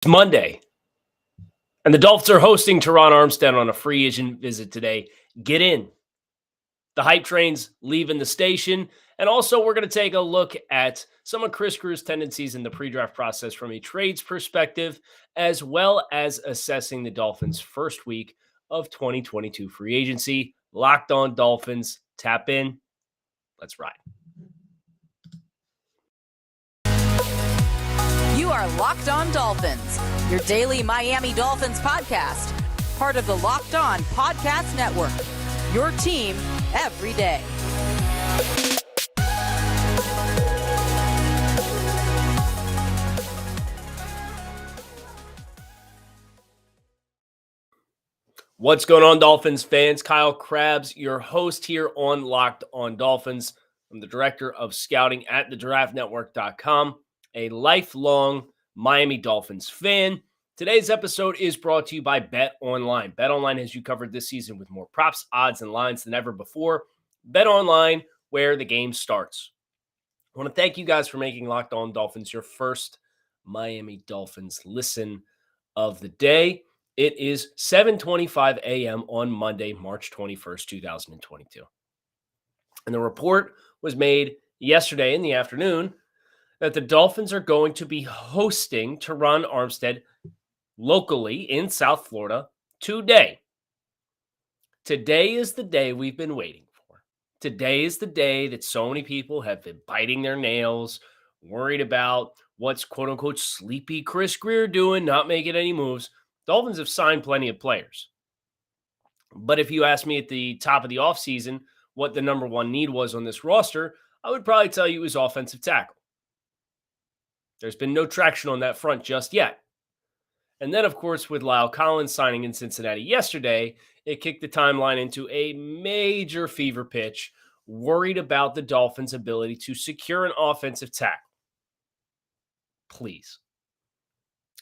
It's Monday, and the Dolphins are hosting Terron Armstead on a free agent visit today. Get in. The hype train's leaving the station, and also we're going to take a look at some of Chris Greer's tendencies in the pre-draft process from a trades perspective, as well as assessing the Dolphins' first week of 2022 free agency. Locked On Dolphins. Tap in. Let's ride. You are Locked On Dolphins, your daily Miami Dolphins podcast, part of the Locked On Podcast Network, your team every day. What's going on, Dolphins fans? Kyle Krabs, your host here on Locked On Dolphins. I'm the director of scouting at thedraftnetwork.com, a lifelong Miami Dolphins fan. Today's episode is brought to you by BetOnline. BetOnline has you covered this season with more props, odds, and lines than ever before. BetOnline, where the game starts. I want to thank you guys for making Locked On Dolphins your first Miami Dolphins listen of the day. It is 7:25 a.m. on Monday, March 21st, 2022. And the report was made yesterday in the afternoon that the Dolphins are going to be hosting Terron Armstead locally in South Florida today. Today is the day we've been waiting for. Today is the day that so many people have been biting their nails, worried about what's quote-unquote sleepy Chris Greer doing, not making any moves. Dolphins have signed plenty of players. But if you ask me at the top of the offseason what the number one need was on this roster, I would probably tell you it was offensive tackle. There's been no traction on that front just yet. And then, of course, with Lyle Collins signing in Cincinnati yesterday, it kicked the timeline into a major fever pitch, worried about the Dolphins' ability to secure an offensive tackle. Please.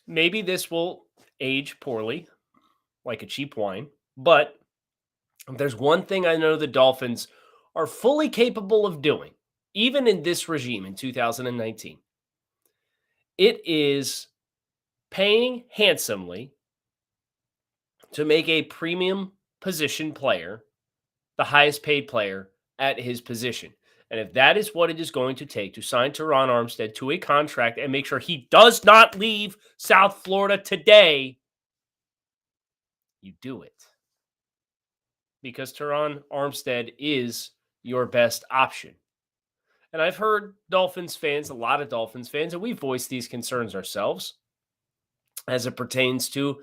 Maybe this will age poorly, like a cheap wine, but if there's one thing I know the Dolphins are fully capable of doing, even in this regime in 2019, it is paying handsomely to make a premium position player the highest paid player at his position. And if that is what it is going to take to sign Terron Armstead to a contract and make sure he does not leave South Florida today, you do it. Because Terron Armstead is your best option. And I've heard Dolphins fans, a lot of Dolphins fans, and we've voiced these concerns ourselves as it pertains to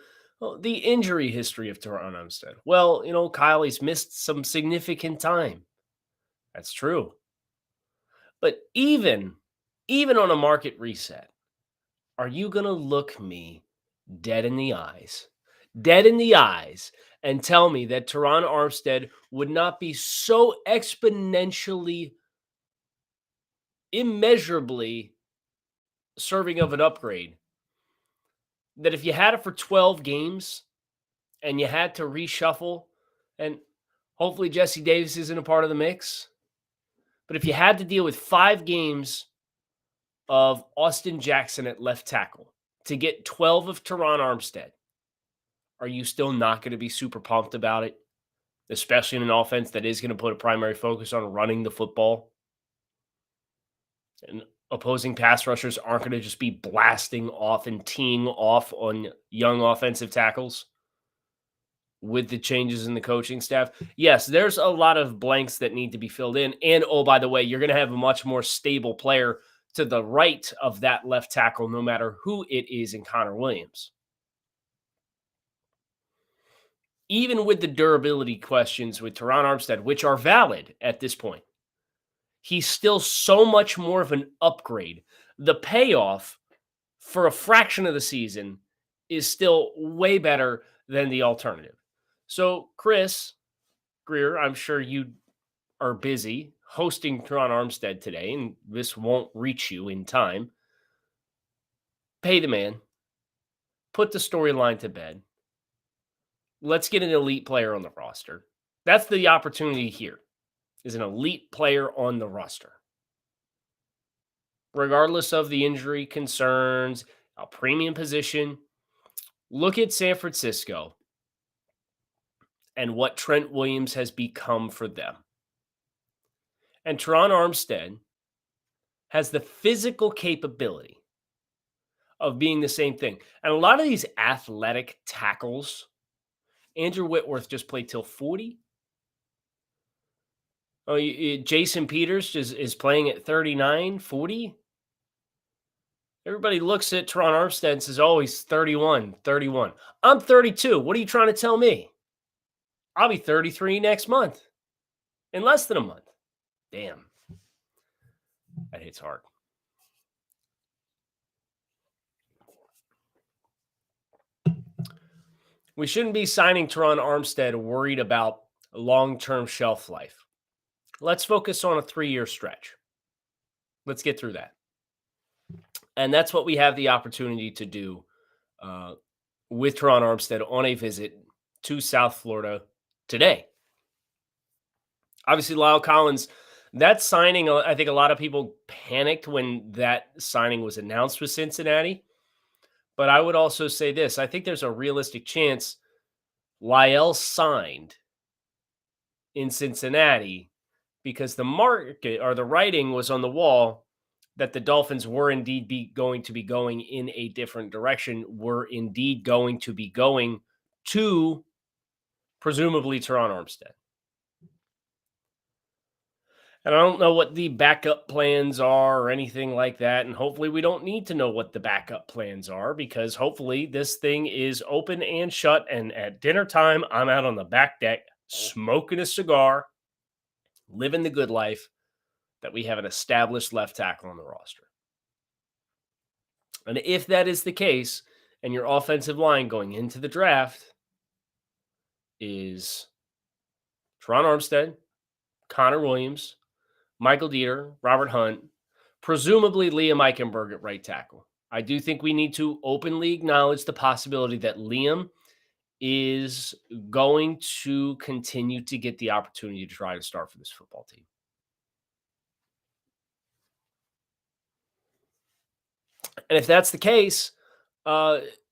the injury history of Terron Armstead. Well, Kyle, he's missed some significant time. That's true. But even on a market reset, are you going to look me dead in the eyes, and tell me that Terron Armstead would not be so exponentially, immeasurably serving of an upgrade that if you had it for 12 games and you had to reshuffle, and hopefully Jesse Davis isn't a part of the mix, but if you had to deal with 5 games of Austin Jackson at left tackle to get 12 of Terron Armstead, are you still not going to be super pumped about it? Especially in an offense that is going to put a primary focus on running the football. And opposing pass rushers aren't going to just be blasting off and teeing off on young offensive tackles with the changes in the coaching staff. Yes, there's a lot of blanks that need to be filled in. And, oh, by the way, you're going to have a much more stable player to the right of that left tackle, no matter who it is in Connor Williams. Even with the durability questions with Terron Armstead, which are valid at this point, he's still so much more of an upgrade. The payoff for a fraction of the season is still way better than the alternative. So, Chris Greer, I'm sure you are busy hosting Terron Armstead today, and this won't reach you in time. Pay the man. Put the storyline to bed. Let's get an elite player on the roster. That's the opportunity here, is an elite player on the roster. Regardless of the injury concerns, a premium position, Look at San Francisco and what Trent Williams has become for them. And Terron Armstead has the physical capability of being the same thing. And a lot of these athletic tackles, Andrew Whitworth just played till 40. Oh, Jason Peters is playing at 39, 40. Everybody looks at Terron Armstead and says, oh, he's 31, 31. I'm 32. What are you trying to tell me? I'll be 33 next month, in less than a month. Damn. That hits hard. We shouldn't be signing Terron Armstead worried about long-term shelf life. Let's focus on a 3-year stretch. Let's get through that. And that's what we have the opportunity to do with Terron Armstead on a visit to South Florida today. Obviously, Lyle Collins, that signing, I think a lot of people panicked when that signing was announced with Cincinnati. But I would also say this. I think there's a realistic chance Lyle signed in Cincinnati because the market or the writing was on the wall that the Dolphins were indeed going to be going in a different direction, were indeed going to be going to presumably Terron Armstead. And I don't know what the backup plans are or anything like that. And hopefully we don't need to know what the backup plans are because hopefully this thing is open and shut. And at dinner time, I'm out on the back deck smoking a cigar, living the good life, that we have an established left tackle on the roster. And if that is the case, and your offensive line going into the draft is Terron Armstead, Connor Williams, Michael Dieter, Robert Hunt, presumably Liam Eichenberg at right tackle. I do think we need to openly acknowledge the possibility that Liam is going to continue to get the opportunity to try to start for this football team. And if that's the case,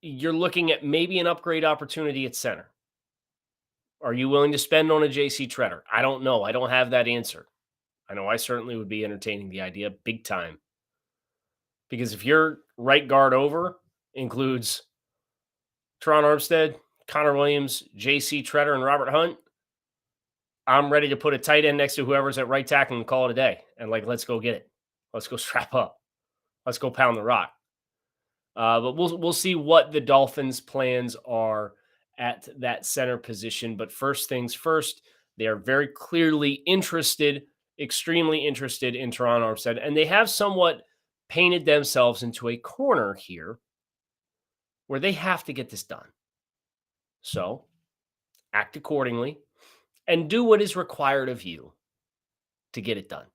you're looking at maybe an upgrade opportunity at center. Are you willing to spend on a J.C. Tretter? I don't know. I don't have that answer. I know I certainly would be entertaining the idea big time. Because if your right guard over includes Terron Armstead, Connor Williams, J.C. Tretter, and Robert Hunt, I'm ready to put a tight end next to whoever's at right tackle and call it a day. And let's go get it. Let's go strap up. Let's go pound the rock. But we'll see what the Dolphins' plans are at that center position. But first things first, they are very clearly interested, extremely interested in Terron Armstead. And they have somewhat painted themselves into a corner here where they have to get this done. So act accordingly and do what is required of you to get it done.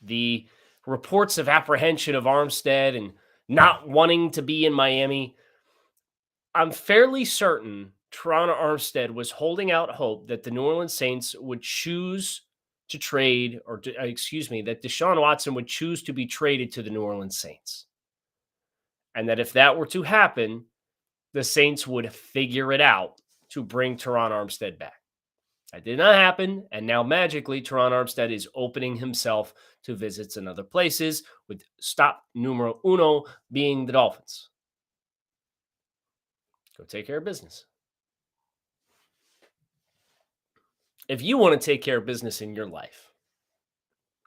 The reports of apprehension of Armstead and not wanting to be in Miami, I'm fairly certain Terron Armstead was holding out hope that the New Orleans Saints would choose to trade, that Deshaun Watson would choose to be traded to the New Orleans Saints. And that if that were to happen, the Saints would figure it out to bring Terron Armstead back. That did not happen, and now magically Terron Armstead is opening himself to visits in other places, with stop numero uno being the Dolphins. Go take care of business. If you want to take care of business in your life,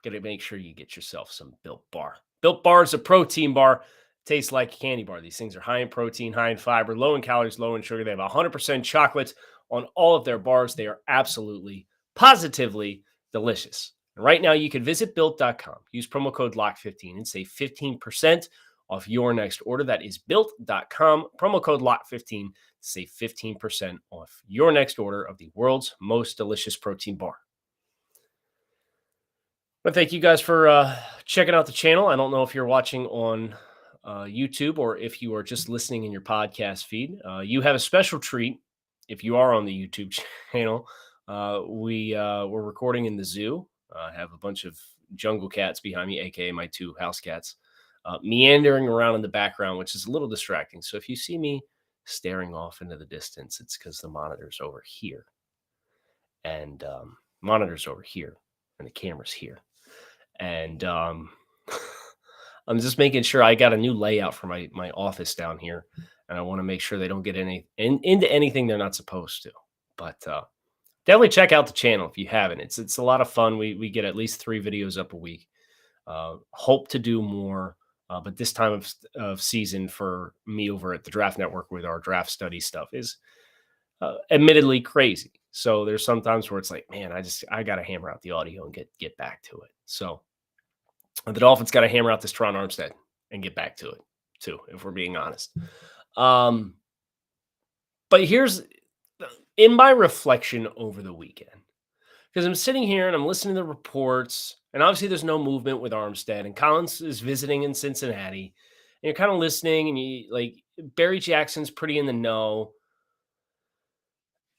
got to make sure you get yourself some Built Bar. Built Bar is a protein bar. Tastes like a candy bar. These things are high in protein, high in fiber, low in calories, low in sugar. They have 100% chocolate on all of their bars. They are absolutely, positively delicious. And right now, you can visit Built.com. Use promo code LOCK15 and save 15% off your next order. That is Built.com. Promo code LOCK15 to save 15% off your next order of the world's most delicious protein bar. But thank you guys for checking out the channel. I don't know if you're watching on YouTube or if you are just listening in your podcast feed. You have a special treat if you are on the YouTube channel. We're recording in the zoo. I have a bunch of jungle cats behind me, aka my 2 house cats. meandering around in the background, which is a little distracting. So if you see me staring off into the distance, it's because the monitor's over here, and monitor's over here, and the camera's here. And I'm just making sure I got a new layout for my office down here, and I want to make sure they don't get into anything they're not supposed to. But definitely check out the channel if you haven't. It's a lot of fun. We get at least 3 videos up a week. Hope to do more, but this time of season for me over at the Draft Network with our draft study stuff is admittedly crazy. So there's sometimes where it's like, man, I got to hammer out the audio and get back to it. So the Dolphins got to hammer out this Terron Armstead and get back to it too, if we're being honest. But here's in my reflection over the weekend, because I'm sitting here and I'm listening to the reports, and obviously there's no movement with Armstead, and Collins is visiting in Cincinnati, and you're kind of listening, and you like Barry Jackson's pretty in the know.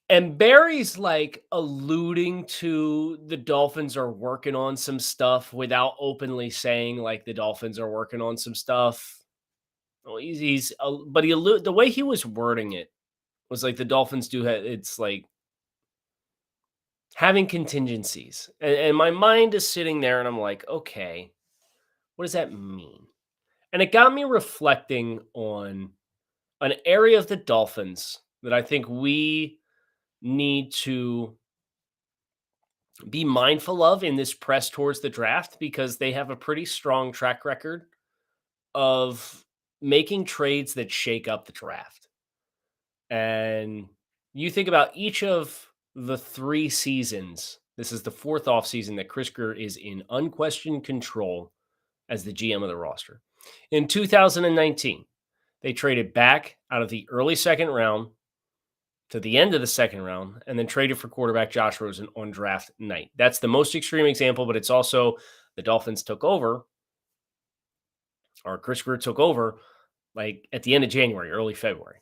And Barry's like alluding to the Dolphins are working on some stuff without openly saying like the Dolphins are working on some stuff. Well, but the way he was wording it was like the Dolphins do have, it's like having contingencies. And my mind is sitting there and I'm like, okay, what does that mean? And it got me reflecting on an area of the Dolphins that I think we need to be mindful of in this press towards the draft, because they have a pretty strong track record of making trades that shake up the draft. And you think about each of the 3 seasons, this is the 4th offseason that Chris Greer is in unquestioned control as the GM of the roster. In 2019, they traded back out of the early 2nd round to the end of the 2nd round, and then traded for quarterback Josh Rosen on draft night. That's the most extreme example, but it's also the Dolphins took over, or Chris Greer took over, like at the end of January, early February.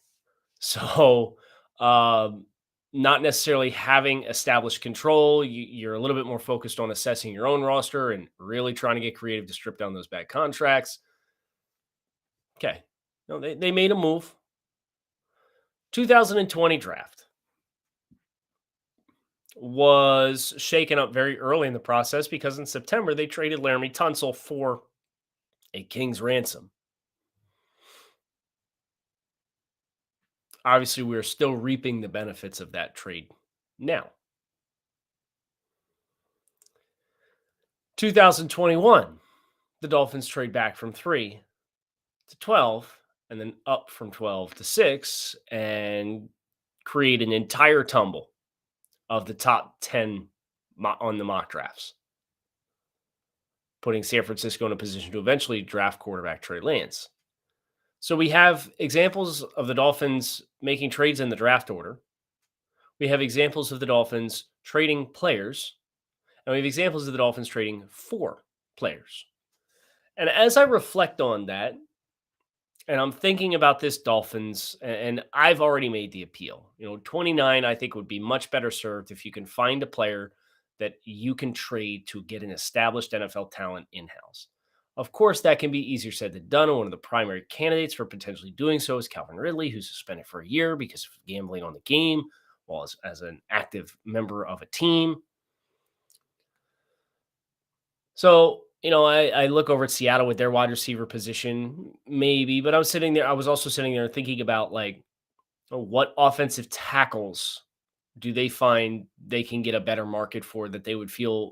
So not necessarily having established control. You're a little bit more focused on assessing your own roster and really trying to get creative to strip down those bad contracts. Okay. No, they made a move. 2020 draft was shaken up very early in the process because in September they traded Laramie Tunsil for a king's ransom. Obviously, we're still reaping the benefits of that trade now. 2021, the Dolphins trade back from 3 to 12, and then up from 12 to 6, and create an entire tumble of the top 10 on the mock drafts, putting San Francisco in a position to eventually draft quarterback Trey Lance. So we have examples of the Dolphins making trades in the draft order. We have examples of the Dolphins trading players, and we have examples of the Dolphins trading for players. And as I reflect on that, and I'm thinking about this Dolphins, and I've already made the appeal. 29, I think, would be much better served if you can find a player that you can trade to get an established NFL talent in-house. Of course, that can be easier said than done, and one of the primary candidates for potentially doing so is Calvin Ridley, who's suspended for a year because of gambling on the game, while as an active member of a team. So, I look over at Seattle with their wide receiver position, maybe, but I was also sitting there thinking about like, what offensive tackles do they find they can get a better market for that they would feel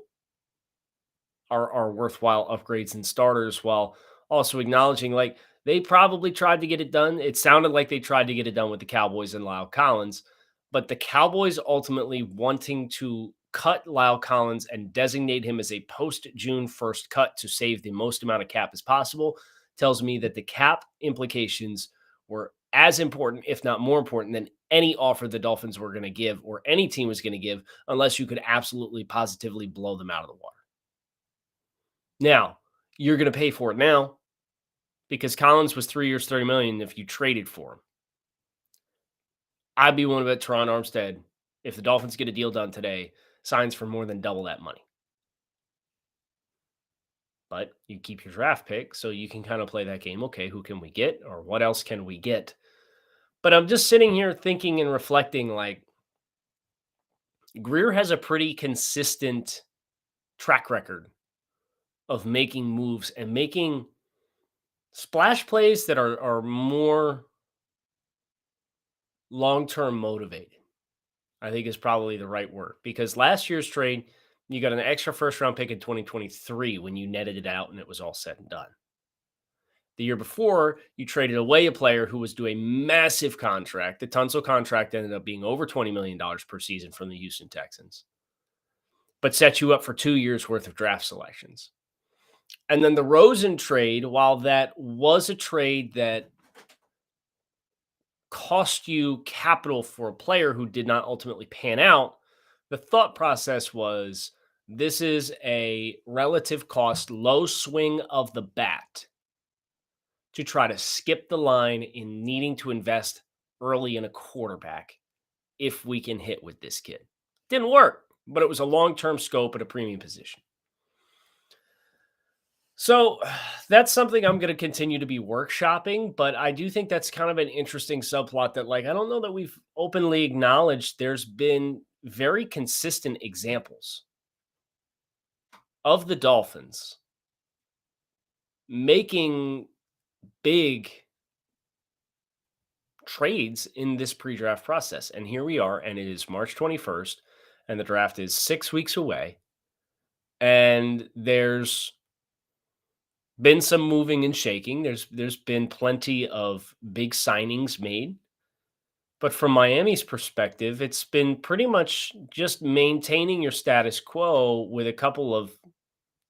are worthwhile upgrades and starters, while also acknowledging like they probably tried to get it done. It sounded like they tried to get it done with the Cowboys and Lyle Collins, but the Cowboys ultimately wanting to cut Lyle Collins and designate him as a post-June 1st cut to save the most amount of cap as possible tells me that the cap implications were as important, if not more important, than any offer the Dolphins were going to give or any team was going to give, unless you could absolutely positively blow them out of the water. Now, you're going to pay for it now because Collins was 3 years, $30 million if you traded for him. I'd be willing to bet Terron Armstead, if the Dolphins get a deal done today, signs for more than double that money. but you keep your draft pick so you can kind of play that game. Okay, who can we get or what else can we get? But I'm just sitting here thinking and reflecting like Greer has a pretty consistent track record of making moves and making splash plays that are more long-term motivated. I think is probably the right word, because last year's trade, you got an extra first round pick in 2023 when you netted it out and it was all said and done. The year before, you traded away a player who was due a massive contract. The Tunsil contract ended up being over $20 million per season from the Houston Texans, but set you up for 2 years worth of draft selections. And then the Rosen trade, while that was a trade that cost you capital for a player who did not ultimately pan out, the thought process was this is a relative cost, low swing of the bat to try to skip the line in needing to invest early in a quarterback if we can hit with this kid. Didn't work, but it was a long-term scope at a premium position. So that's something I'm going to continue to be workshopping, but I do think that's kind of an interesting subplot that, like, I don't know that we've openly acknowledged there's been very consistent examples of the Dolphins making big trades in this pre-draft process. And here we are, and it is March 21st, and the draft is 6 weeks away. And there's been some moving and shaking. There's been plenty of big signings made. But from Miami's perspective, it's been pretty much just maintaining your status quo with a couple of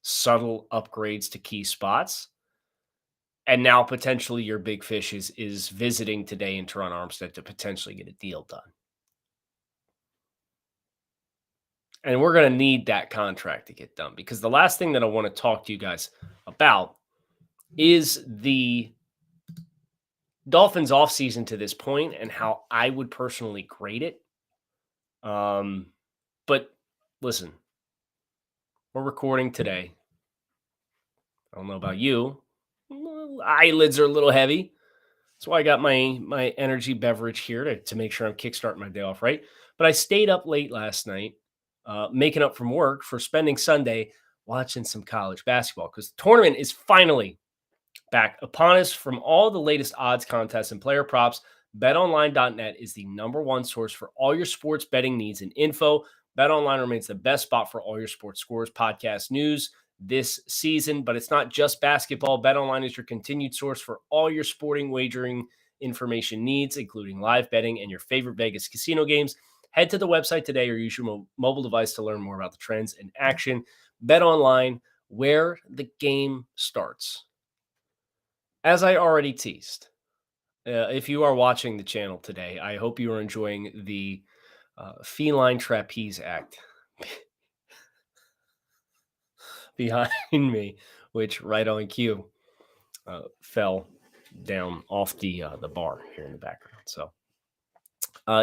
subtle upgrades to key spots. And now potentially your big fish is visiting today in Terron Armstead to potentially get a deal done. And we're going to need that contract to get done, because the last thing that I want to talk to you guys about is the Dolphins offseason to this point and how I would personally grade it. But listen, we're recording today. I don't know about you. Eyelids are a little heavy. That's why I got my energy beverage here to make sure I'm kickstarting my day off right. But I stayed up late last night, making up from work for spending Sunday watching some college basketball, because the tournament is finally back upon us. From all the latest odds, contests, and player props, BetOnline.net is the number one source for all your sports betting needs and info. BetOnline remains the best spot for all your sports scores, podcast news this season. But it's not just basketball. BetOnline is your continued source for all your sporting wagering information needs, including live betting and your favorite Vegas casino games. Head to the website today or use your mobile device to learn more about the trends in action. BetOnline, where the game starts. As I already teased, if you are watching the channel today, I hope you are enjoying the feline trapeze act behind me, which right on cue fell down off the bar here in the background. So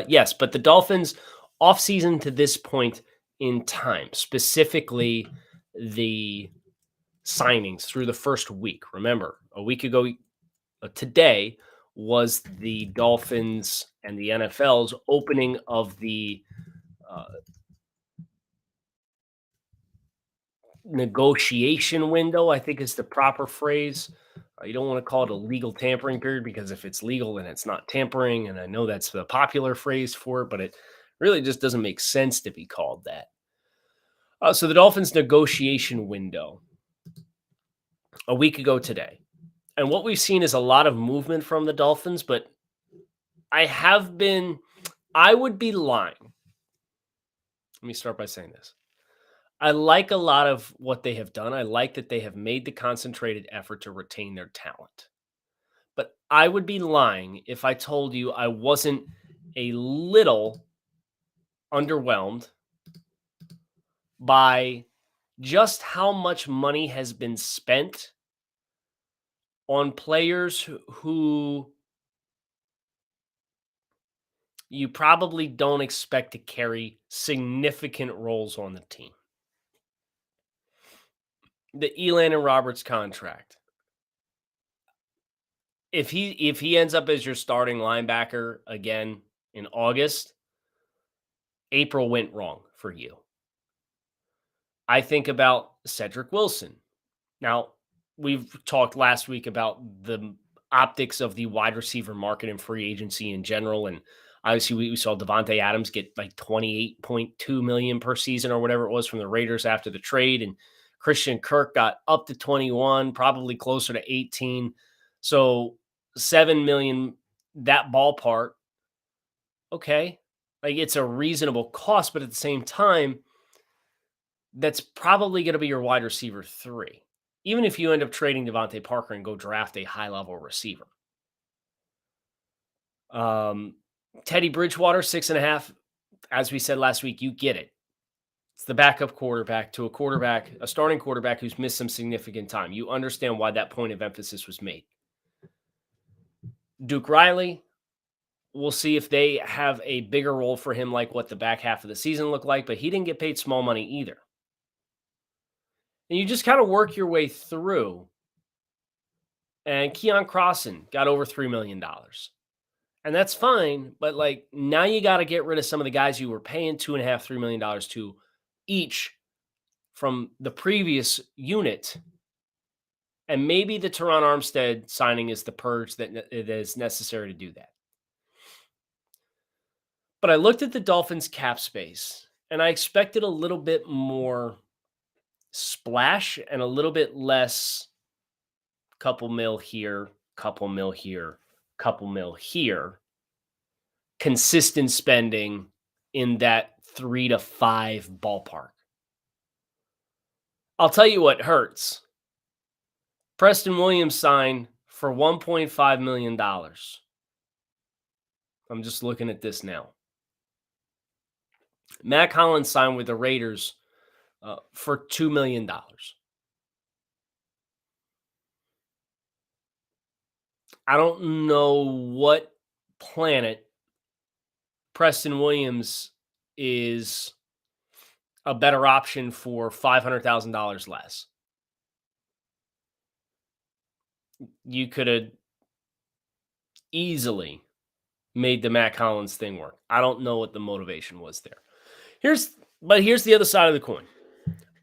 yes, but the Dolphins offseason to this point in time, specifically the signings through the first week. Remember, a week ago today was the Dolphins and the NFL's opening of the negotiation window, I think is the proper phrase. You don't want to call it a legal tampering period, because if it's legal, then it's not tampering. And I know that's the popular phrase for it, but it really just doesn't make sense to be called that. So the Dolphins negotiation window a week ago today. And what we've seen is a lot of movement from the Dolphins, but I would be lying. Let me start by saying this. I like a lot of what they have done. I like that they have made the concentrated effort to retain their talent. But I would be lying if I told you I wasn't a little underwhelmed by just how much money has been spent on players who you probably don't expect to carry significant roles on the team. the Elan and Roberts contract. If he ends up as your starting linebacker again in August, April went wrong for you. I think about Cedric Wilson. Now, we've talked last week about the optics of the wide receiver market and free agency in general. And obviously we saw Devontae Adams get like $28.2 million per season or whatever it was from the Raiders after the trade. And Christian Kirk got up to 21, probably closer to 18. So 7 million, that ballpark. Okay. Like it's a reasonable cost, but at the same time, that's probably going to be your wide receiver 3. Even if you end up trading Devontae Parker and go draft a high-level receiver. Teddy Bridgewater, 6.5. As we said last week, you get it. It's the backup quarterback to a starting quarterback who's missed some significant time. You understand why that point of emphasis was made. Duke Riley, we'll see if they have a bigger role for him like what the back half of the season looked like, but he didn't get paid small money either. And you just kind of work your way through. And Keon Crossan got over $3 million. And that's fine, but like now you got to get rid of some of the guys you were paying $2.5, $3 million to each from the previous unit. And maybe the Terron Armstead signing is the purge that it is necessary to do that. But I looked at the Dolphins cap space and I expected a little bit more splash and a little bit less couple mil here, couple mil here, couple mil here. Consistent spending in that 3 to 5 ballpark. I'll tell you what hurts. Preston Williams signed for $1.5 million. I'm just looking at this now. Matt Collins signed with the Raiders for $2 million. I don't know what planet Preston Williams is a better option for $500,000 less. You could have easily made the Matt Collins thing work. I don't know what the motivation was there. Here's the other side of the coin.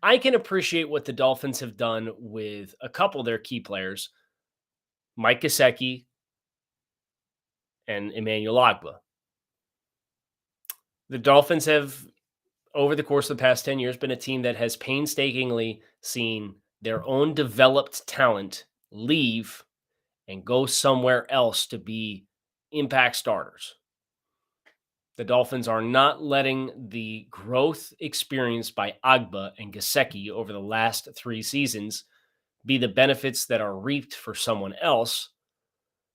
I can appreciate what the Dolphins have done with a couple of their key players, Mike Gesicki and Emmanuel Ogbah. The Dolphins have, over the course of the past 10 years, been a team that has painstakingly seen their own developed talent leave and go somewhere else to be impact starters. The Dolphins are not letting the growth experienced by Ogbah and Gesicki over the last 3 seasons be the benefits that are reaped for someone else.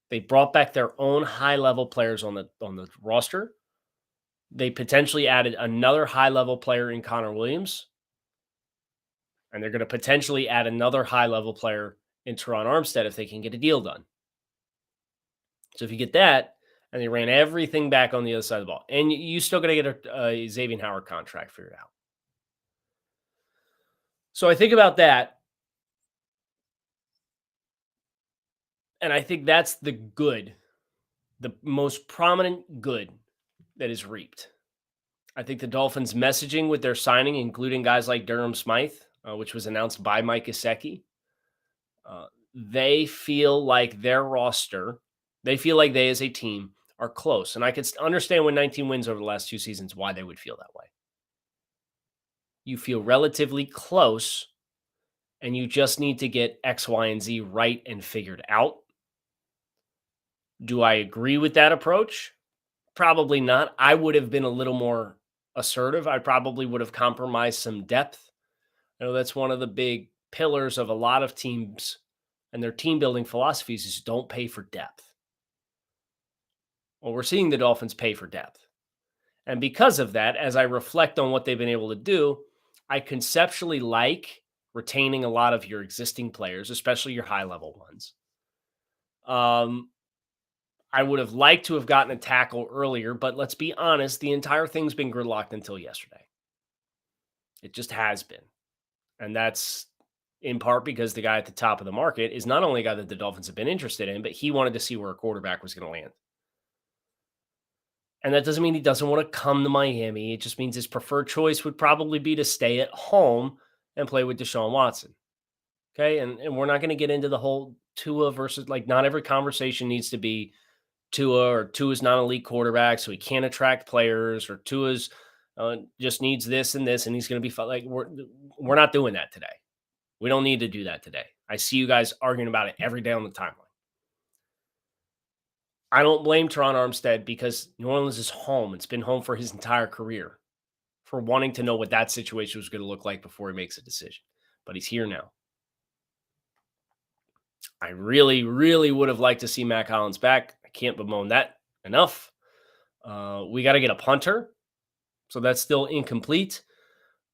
They brought back their own high-level players on the roster. They potentially added another high-level player in Connor Williams. And they're going to potentially add another high-level player in Terron Armstead if they can get a deal done. So if you get that, and they ran everything back on the other side of the ball, and you still got to get a Xavier Howard contract figured out. So I think about that, and I think that's the good, the most prominent good that is reaped. I think the Dolphins' messaging with their signing, including guys like Durham Smythe, which was announced by Mike Gesicki, they feel like their roster, they feel like they as a team are close. And I could understand with 19 wins over the last 2 seasons why they would feel that way. You feel relatively close, and you just need to get X, Y, and Z right and figured out. Do I agree with that approach? Probably not. I would have been a little more assertive. I probably would have compromised some depth. I know that's one of the big pillars of a lot of teams and their team building philosophies is don't pay for depth. Well, we're seeing the Dolphins pay for depth. And because of that, as I reflect on what they've been able to do, I conceptually like retaining a lot of your existing players, especially your high-level ones. I would have liked to have gotten a tackle earlier, but let's be honest, the entire thing's been gridlocked until yesterday. It just has been. And that's in part because the guy at the top of the market is not only a guy that the Dolphins have been interested in, but he wanted to see where a quarterback was going to land. And that doesn't mean he doesn't want to come to Miami. It just means his preferred choice would probably be to stay at home and play with Deshaun Watson. Okay. And we're not going to get into the whole Tua versus, like, not every conversation needs to be Tua, or Tua's not an elite quarterback, so he can't attract players, or Tua's just needs this and this, and he's going to be like, we're not doing that today. We don't need to do that today. I see you guys arguing about it every day on the timeline. I don't blame Terron Armstead because New Orleans is home. It's been home for his entire career, for wanting to know what that situation was going to look like before he makes a decision. But he's here now. I really, really would have liked to see Matt Collins back. I can't bemoan that enough. We got to get a punter, so that's still incomplete.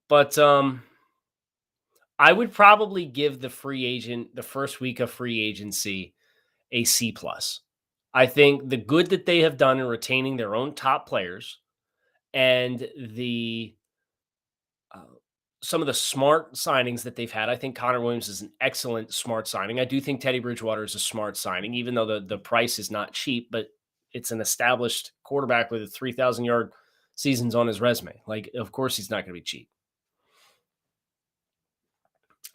But I would probably give the first week of free agency, a C+. I think the good that they have done in retaining their own top players, and the some of the smart signings that they've had. I think Connor Williams is an excellent smart signing. I do think Teddy Bridgewater is a smart signing, even though the price is not cheap, but it's an established quarterback with 3,000-yard seasons on his resume. Like, of course he's not going to be cheap.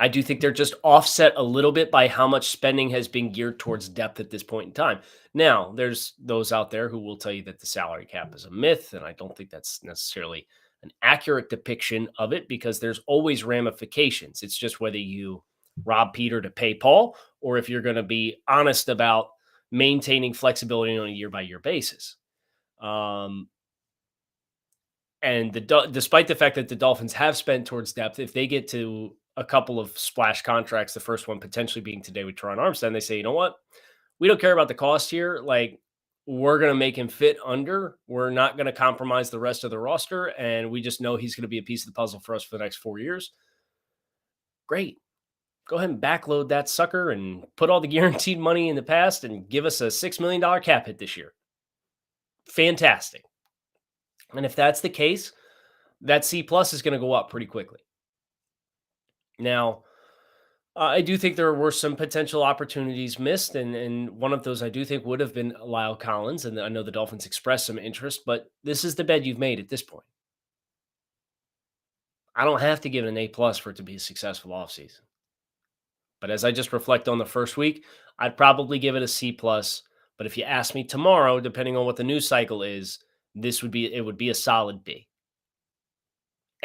I do think they're just offset a little bit by how much spending has been geared towards depth at this point in time. Now, there's those out there who will tell you that the salary cap is a myth, and I don't think that's necessarily an accurate depiction of it, because there's always ramifications. It's just whether you rob Peter to pay Paul, or if you're going to be honest about maintaining flexibility on a year-by-year basis. And despite the fact that the Dolphins have spent towards depth, if they get to a couple of splash contracts, the first one potentially being today with Terron Armstead, and they say, you know what, we don't care about the cost here. Like, we're going to make him fit under. We're not going to compromise the rest of the roster, and we just know he's going to be a piece of the puzzle for us for the next 4 years. Great. Go ahead and backload that sucker and put all the guaranteed money in the past and give us a $6 million cap hit this year. Fantastic. And if that's the case, that C+ is going to go up pretty quickly. Now, I do think there were some potential opportunities missed, and one of those I do think would have been Lyle Collins, and I know the Dolphins expressed some interest, but this is the bed you've made at this point. I don't have to give it an A+ for it to be a successful offseason. But as I just reflect on the first week, I'd probably give it a C+. But if you ask me tomorrow, depending on what the news cycle is, it would be a solid B.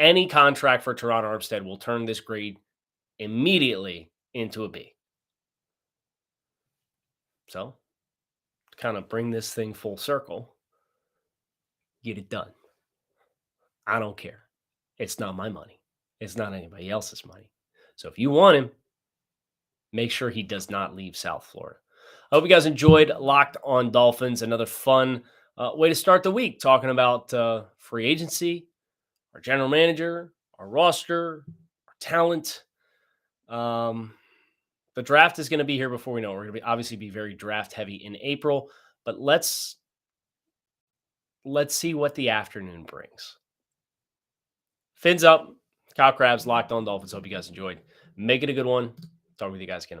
Any contract for Terron Armstead will turn this grade immediately into a B. So, to kind of bring this thing full circle, get it done. I don't care. It's not my money. It's not anybody else's money. So if you want him, make sure he does not leave South Florida. I hope you guys enjoyed Locked On Dolphins. Another fun way to start the week, talking about free agency, our general manager, our roster, our talent. The draft is going to be here before we know it. We're going to obviously be very draft heavy in April, but let's see what the afternoon brings. Fins up, Kyle Krabs, Locked On Dolphins. Hope you guys enjoyed. Make it a good one. Talk with you guys again.